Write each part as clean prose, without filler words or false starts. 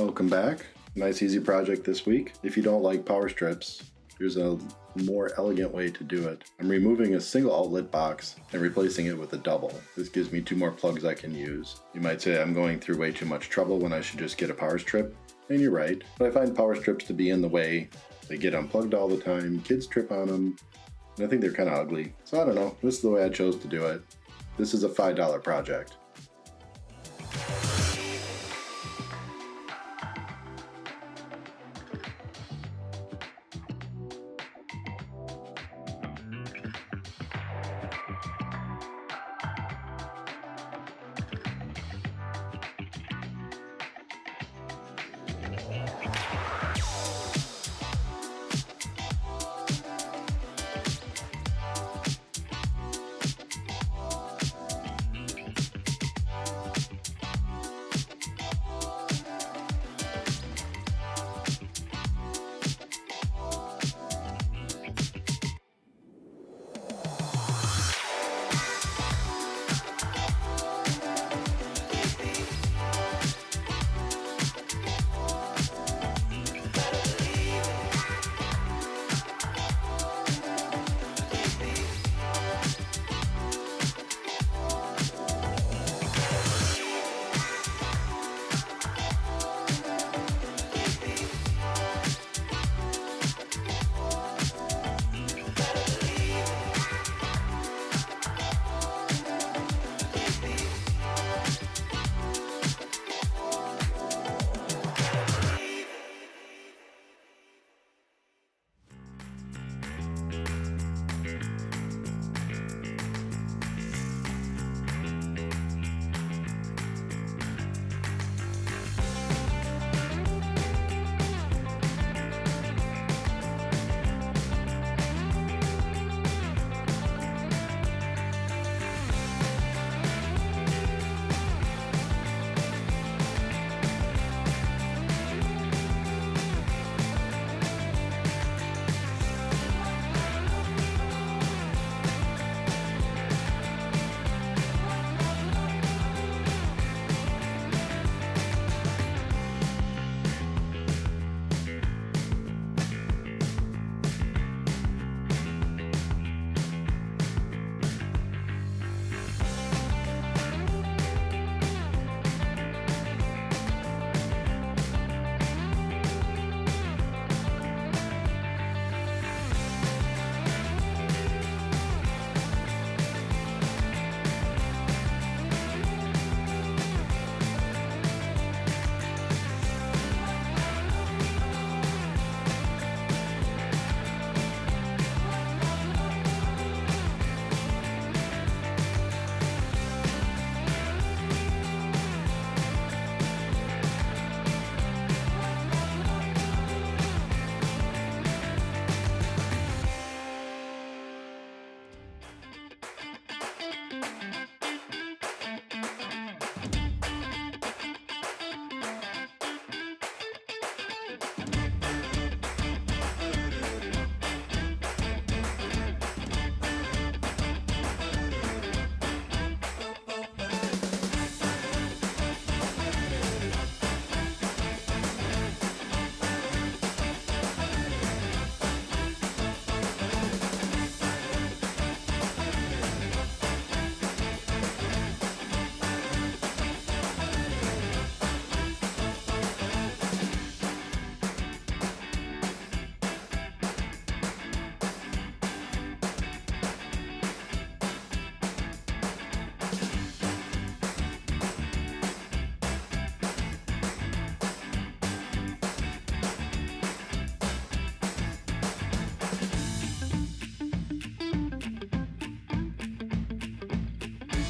Welcome back. Nice easy project this week. If you don't like power strips, here's a more elegant way to do it. I'm removing a single outlet box and replacing it with a double. This gives me 2 more plugs I can use. You might say I'm going through way too much trouble when I should just get a power strip, and you're right, but I find power strips to be in the way. They get unplugged all the time, kids trip on them, and I think they're kind of ugly. So I don't know, this is the way I chose to do it. This is a $5 project.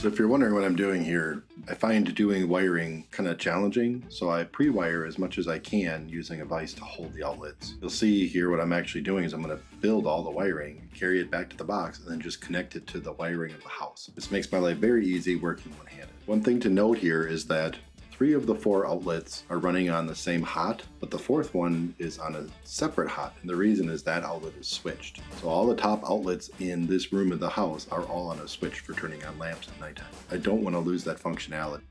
So if you're wondering what I'm doing here, I find doing wiring kind of challenging, so I pre-wire as much as I can using a vise to hold the outlets. You'll see here what I'm actually doing is I'm going to build all the wiring, carry it back to the box, and then just connect it to the wiring of the house. This makes my life very easy working one-handed. One thing to note here is that 3 of the 4 outlets are running on the same hot, but the 4th one is on a separate hot, and the reason is that outlet is switched. So all the top outlets in this room of the house are all on a switch for turning on lamps at nighttime. I don't want to lose that functionality.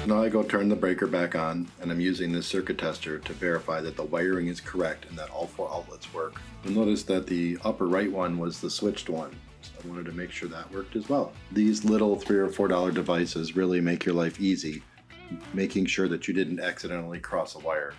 now I go turn the breaker back on, and I'm using this circuit tester to verify that the wiring is correct and that all 4 outlets work. You'll notice that the upper right one was the switched one, so I wanted to make sure that worked as well. These little $3 or $4 devices really make your life easy, making sure that you didn't accidentally cross a wire.